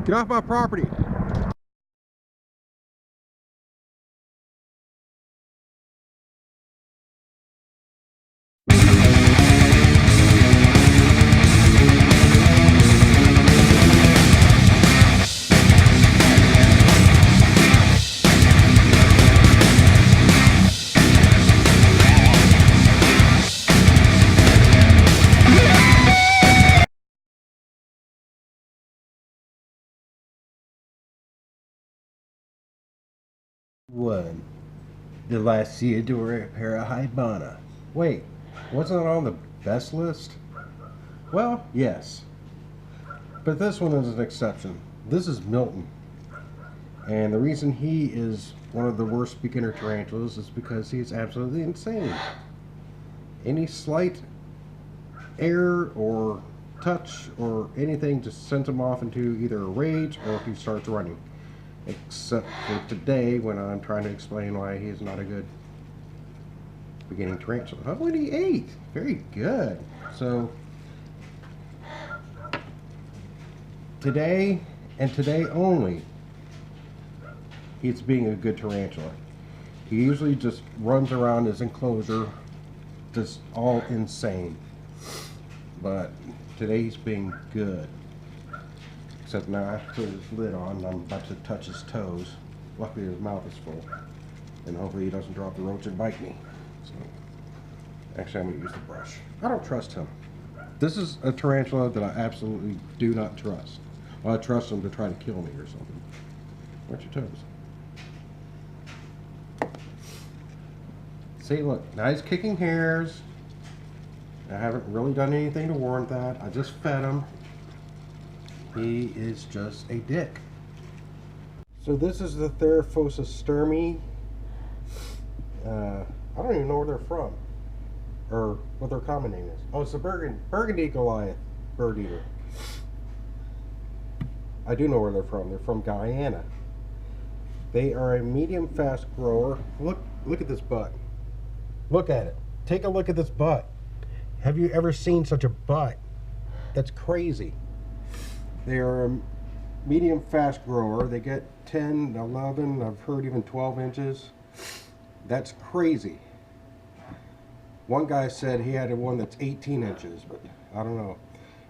Get off my property. One. Did I see you do a pair of Hibana? Wait, wasn't it on the best list? Well, yes. But this one is an exception. This is Milton. And the reason he is one of the worst beginner tarantulas is because he is absolutely insane. Any slight error or touch or anything just sends him off into either a rage or he starts running. Except for today when I'm trying to explain why he's not a good beginning tarantula. Oh, what he ate! Very good. So today and today only, he's being a good tarantula. He usually just runs around his enclosure just all insane. But today he's being good. Except now I have to put his lid on and I'm about to touch his toes. Luckily his mouth is full. And hopefully he doesn't drop the roach and bite me. So, actually I'm going to use the brush. I don't trust him. This is a tarantula that I absolutely do not trust. Well, I trust him to try to kill me or something. Where's your toes? See, look, now he's kicking hairs. I haven't really done anything to warrant that. I just fed him. He is just a dick. So this is the Theraphosa sturmey. I don't even know where they're from. Or what their common name is. Oh, it's the Burgundy Goliath bird eater. I do know where they're from. They're from Guyana. They are a medium fast grower. Look at this butt. Look at it. Take a look at this butt. Have you ever seen such a butt? That's crazy. They are a medium fast grower. They get 10, 11, I've heard even 12 inches. That's crazy. One guy said he had one that's 18 inches, but I don't know.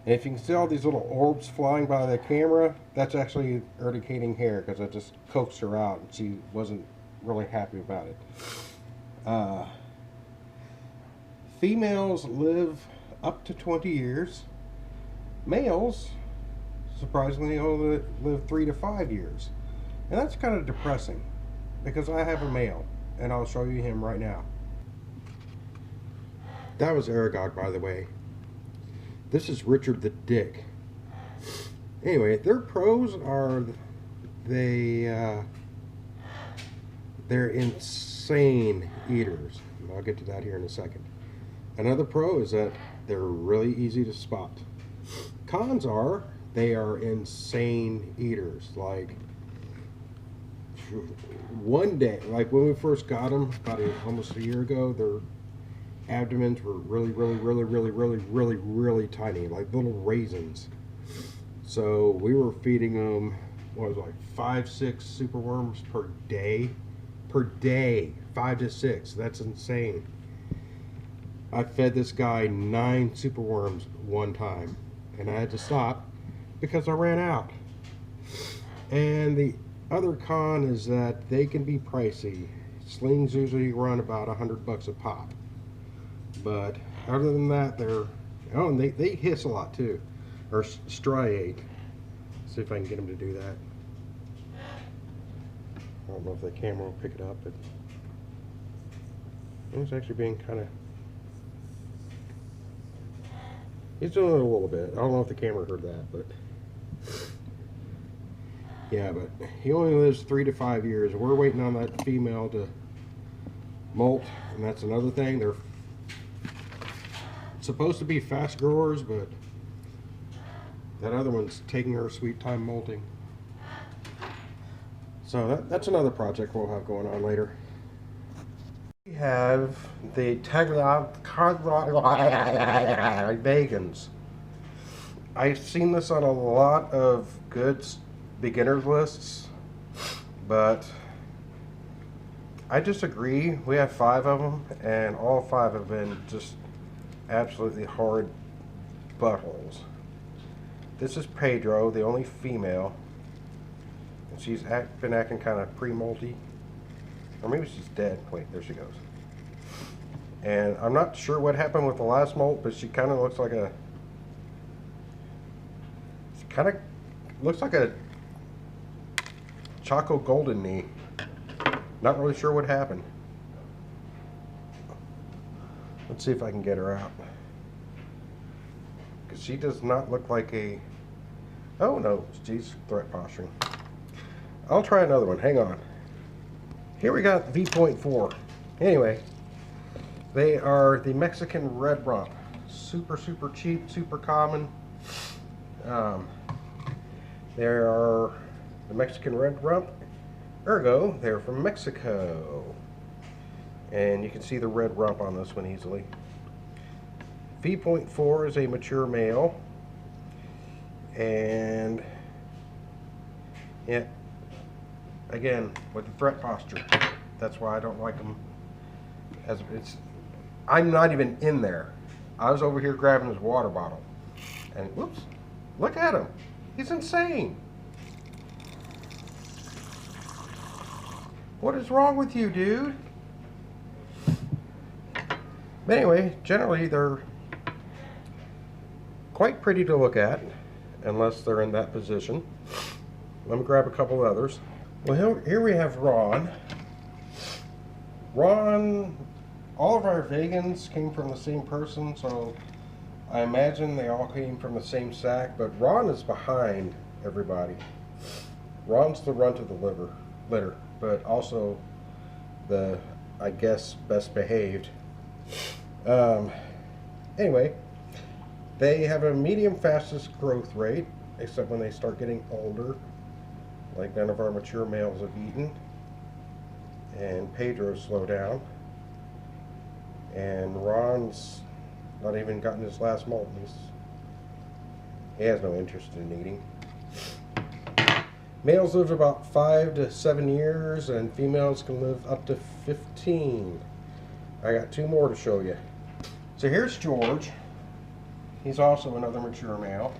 And if you can see all these little orbs flying by the camera, that's actually urticating hair because I just coaxed her out and she wasn't really happy about it. Females live up to 20 years. Males, surprisingly, only live 3 to 5 years. And that's kind of depressing because I have a male and I'll show you him right now. That was Aragog, by the way. This is Richard the Dick. Anyway, their pros are they're insane eaters. I'll get to that here in a second. Another pro is that they're really easy to spot. Cons are they are insane eaters. Like one day, like when we first got them about almost a year ago, their abdomens were really tiny, like little raisins. So we were feeding them, what was it, like 5-6 superworms per day. 5 to 6. That's insane. I fed this guy 9 superworms one time and I had to stop because I ran out. And the other con is that they can be pricey. Slings usually run about $100 a pop. But other than that, and they hiss a lot too, or striate. See if I can get them to do that. I don't know if the camera will pick it up, but it's actually being kind of. He's doing it a little bit. I don't know if the camera heard that, but yeah, but he only lives 3 to 5 years. We're waiting on that female to molt, and that's another thing. They're supposed to be fast growers, but that other one's taking her sweet time molting. So that's another project we'll have going on later. We have the vegans. I've seen this on a lot of goods beginner's lists, but I disagree. We have 5 of them, and all 5 have been just absolutely hard buttholes. This is Pedro, the only female, and she's been acting kind of pre-molty, or maybe she's dead. Wait, there she goes. And I'm not sure what happened with the last molt, but she kind of looks like a, Choco Golden Knee. Not really sure what happened. Let's see if I can get her out. Because she does not look like a... Oh no, she's threat posturing. I'll try another one, hang on. Here we got V.4. Anyway, they are the Mexican red rump. Super, super cheap, super common. They are the Mexican red rump. Ergo, they're from Mexico. And you can see the red rump on this one easily. V.4 is a mature male. And yeah, again, with the threat posture. That's why I don't like them. I'm not even in there. I was over here grabbing his water bottle. And whoops, look at him. He's insane. What is wrong with you, dude? But anyway, generally they're quite pretty to look at, unless they're in that position. Let me grab a couple others. Well, here we have Ron. Ron, all of our vegans came from the same person, so I imagine they all came from the same sack, but Ron is behind everybody. Ron's the runt of the litter, but also the, I guess, best behaved. Anyway, they have a medium fastest growth rate, except when they start getting older, like none of our mature males have eaten. And Pedro's slow down. And Ron's not even gotten his last molt. He has no interest in eating. Males live about 5 to 7 years, and females can live up to 15. I got 2 more to show you. So here's George. He's also another mature male.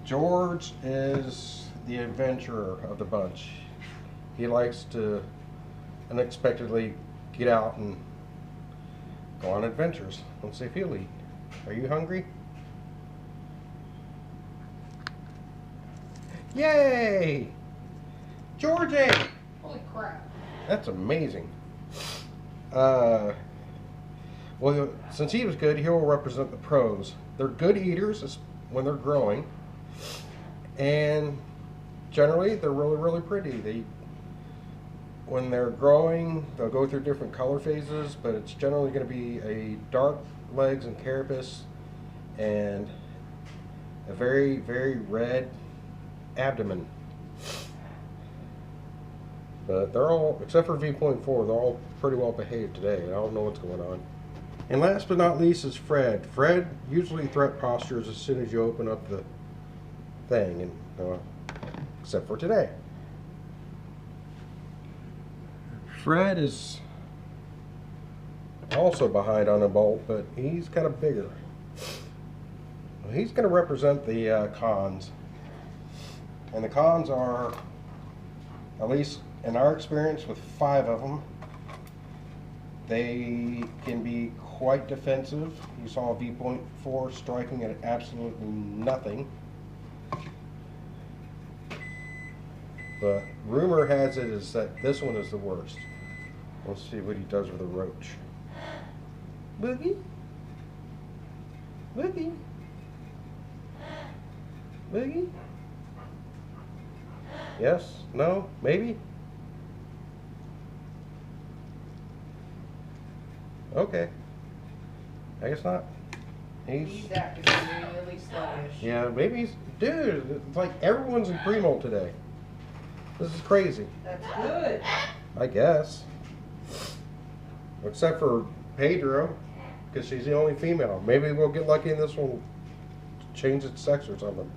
George is the adventurer of the bunch. He likes to unexpectedly get out and go on adventures. Let's see if he'll eat. Are you hungry? Yay! Georgie! Holy crap. That's amazing. Well, since he was good, he will represent the pros. They're good eaters when they're growing, and generally they're really, really pretty. When they're growing, they'll go through different color phases, but it's generally going to be a dark legs and carapace and a very, very red abdomen. But they're all, except for V.4, they're all pretty well behaved today. I don't know what's going on. And last but not least is Fred. Fred usually threat postures as soon as you open up the thing, and except for today. Fred is also behind on a bolt, but he's kind of bigger. He's going to represent the cons. And the cons are, at least in our experience with 5 of them, they can be quite defensive. You saw V.4 striking at absolutely nothing. But rumor has it is that this one is the worst. Let's see what he does with a roach. Boogie? Boogie? Boogie? Yes? No? Maybe? Okay. I guess not. He's acting really sluggish. Yeah, maybe he's... Dude, it's like everyone's in pre-molt today. This is crazy. That's good. I guess. Except for Pedro, because she's the only female. Maybe we'll get lucky and this will change its sex or something.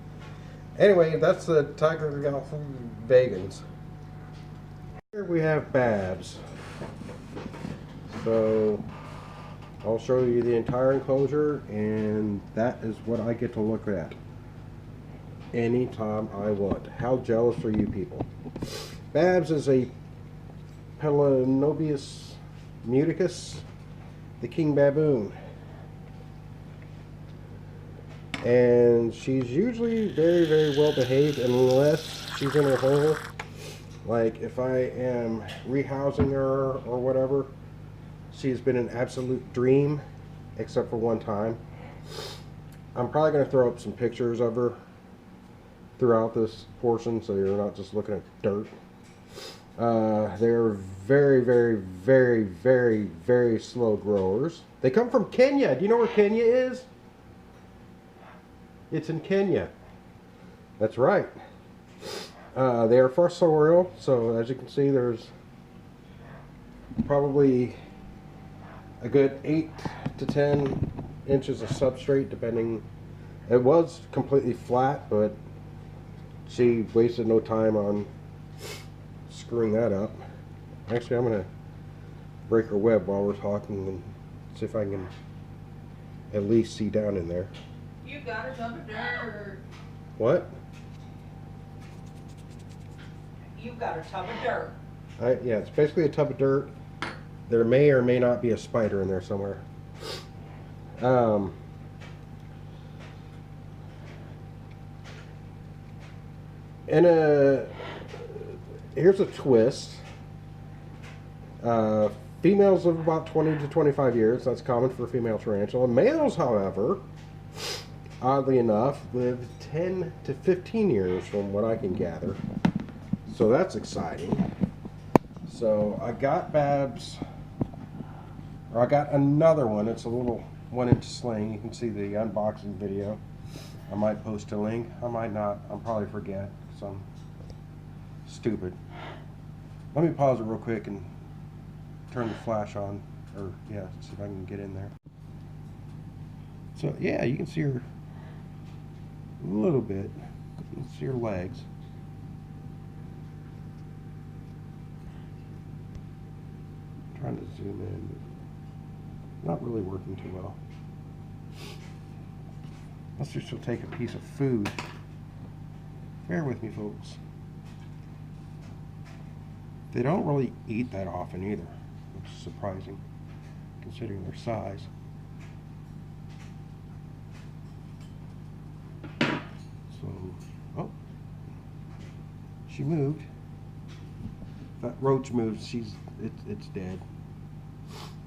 Anyway, that's the Tiger Vegans. Here we have Babs. So I'll show you the entire enclosure, and that is what I get to look at anytime I want. How jealous are you people? Babs is a Pelanobius muticus, the king baboon. And she's usually very, very well behaved unless she's in her hole. Like if I am rehousing her or whatever, she's been an absolute dream, except for one time. I'm probably going to throw up some pictures of her throughout this portion so you're not just looking at dirt. They're very, very, very, very, very slow growers. They come from Kenya. Do you know where Kenya is? It's in Kenya. That's right. They are fossorial, so as you can see, there's probably a good 8 to 10 inches of substrate, depending. It was completely flat, but she wasted no time on screwing that up. Actually, I'm going to break her web while we're talking and see if I can at least see down in there. You got a tub of dirt. What? You got a tub of dirt. Yeah, it's basically a tub of dirt. There may or may not be a spider in there somewhere. Here's a twist. Females live about 20 to 25 years. That's common for a female tarantula. Males, however, oddly enough, live 10 to 15 years from what I can gather. So that's exciting. So I got Babs, or I got another one. It's a little 1-inch sling. You can see the unboxing video. I might post a link. I might not. I'll probably forget because I'm stupid. Let me pause it real quick and turn the flash on, or yeah, see if I can get in there. So yeah, you can see her a little bit. You can see her legs. I'm trying to zoom in. Not really working too well. Let's just take a piece of food. Bear with me, folks. They don't really eat that often either, which is surprising considering their size. So, oh, she moved. If that roach moves, it's dead.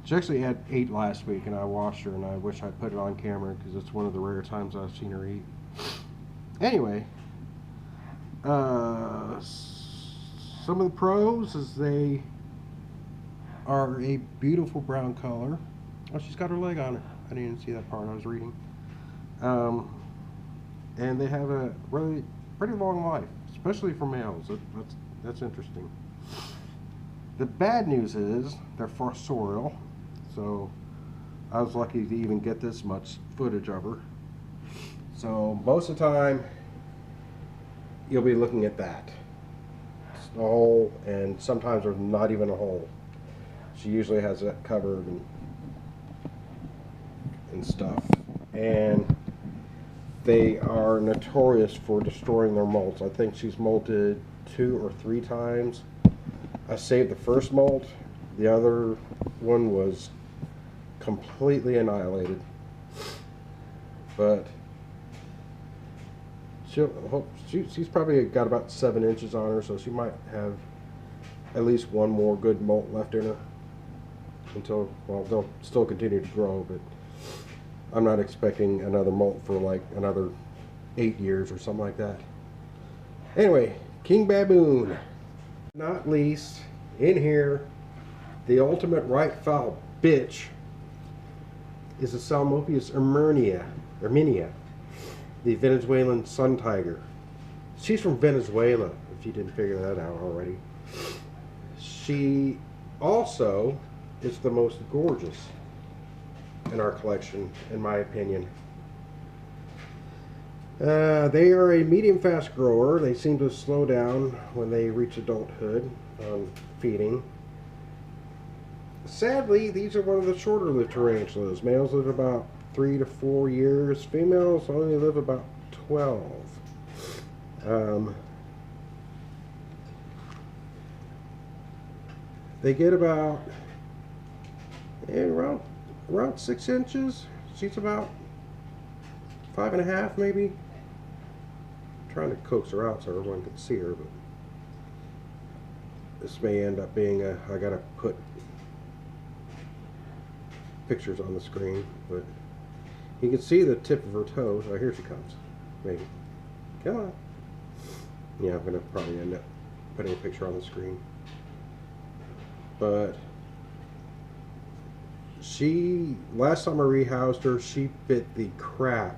She actually had 8 last week, and I washed her, and I wish I put it on camera because it's one of the rare times I've seen her eat. Anyway, some of the pros is they are a beautiful brown color. Oh, she's got her leg on it. I didn't even see that part. I was reading. And they have a really pretty long life, especially for males. That's interesting. The bad news is they're fossorial, so I was lucky to even get this much footage of her. So most of the time, you'll be looking at that. It's a hole, and sometimes there's not even a hole. She usually has that covered and stuff. And they are notorious for destroying their molts. I think she's molted 2 or 3 times. I saved the first molt. The other one was completely annihilated. But she's probably got about 7 inches on her, so she might have at least one more good molt left in her until, well, they'll still continue to grow, but I'm not expecting another molt for like another 8 years or something like that. Anyway, king baboon. Not least, in here, the ultimate right foul bitch is the Psalmopius erminia, the Venezuelan sun tiger. She's from Venezuela, if you didn't figure that out already. She also is the most gorgeous in our collection, in my opinion. They are a medium fast grower. They seem to slow down when they reach adulthood on feeding. Sadly, these are one of the shorter lived tarantulas. Males live about 3 to 4 years. Females only live about 12. They get about around 6 inches. She's about 5.5 maybe. I'm trying to coax her out so everyone can see her, but this may end up being I gotta put pictures on the screen, but you can see the tip of her toes. Oh, here she comes. Maybe. Come on. Yeah, I'm gonna probably end up putting a picture on the screen. But last time I rehoused her, she bit the crap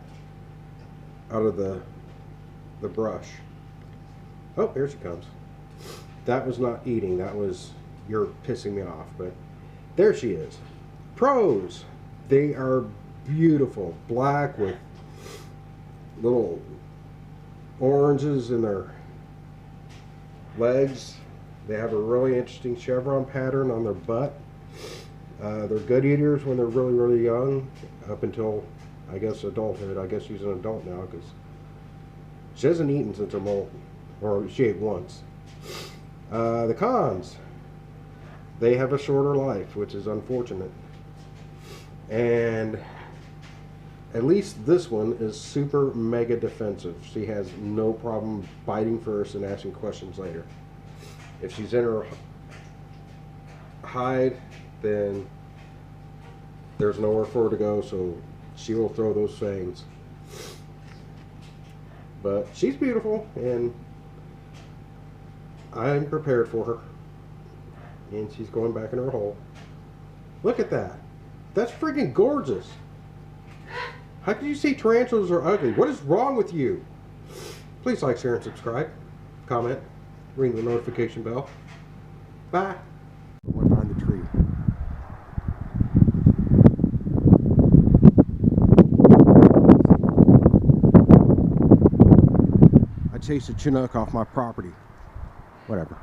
out of the brush. Oh, here she comes. That was not eating. That was, you're pissing me off. But there she is. Pros. They are beautiful. Black with little oranges in their legs. They have a really interesting chevron pattern on their butt. They're good eaters when they're really, really young, up until, I guess, adulthood. I guess she's an adult now because she hasn't eaten since her Milton, or she ate once. The cons. They have a shorter life, which is unfortunate. And at least this one is super mega defensive. She has no problem biting first and asking questions later. If she's in her hide, then there's nowhere for her to go, so she will throw those fangs. But she's beautiful, and I'm prepared for her. And she's going back in her hole. Look at that. That's freaking gorgeous. How can you say tarantulas are ugly? What is wrong with you? Please like, share, and subscribe. Comment. Ring the notification bell. Bye. One behind the tree. I chased a Chinook off my property. Whatever.